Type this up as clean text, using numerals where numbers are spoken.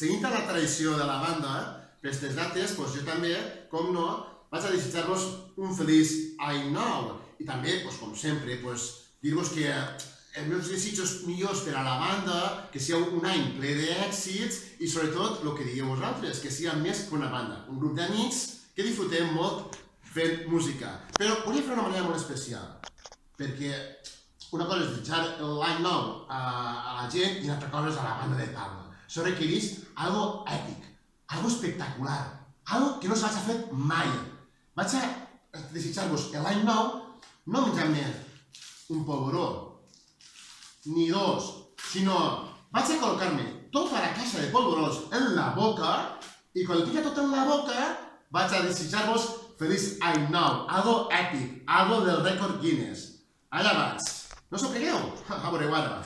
seguint la tradició de la banda, per aquestes dates, jo també, com no, vaig a desitjar-vos un feliç any nou. I també, com sempre, dir-vos que els meus desitjos millors per a la banda, que sigui un any ple d'èxits i sobretot el que digueu vosaltres, que sigui més que una banda, un grup d'amics que disfrutem molt fent música. Però volia fer una manera molt especial, perquè una cosa és desitjar l'any nou a la gent i una altra cosa és a la banda de Palma. Això requereix algo èpic, algo espectacular, algo que no s'hagi fet mai. Vaig a desitjar-vos l'any nou no menjant-me un polvoró, ni dos, sinó vaig a col·locar-me tota la caixa de polvorons en la boca i quan ho tinc tot en la boca vaig a desitjar-vos feliç any nou, algo èpic, algo del rècord Guinness. Allà vaig. No s'ho cregueu? A veureu ara.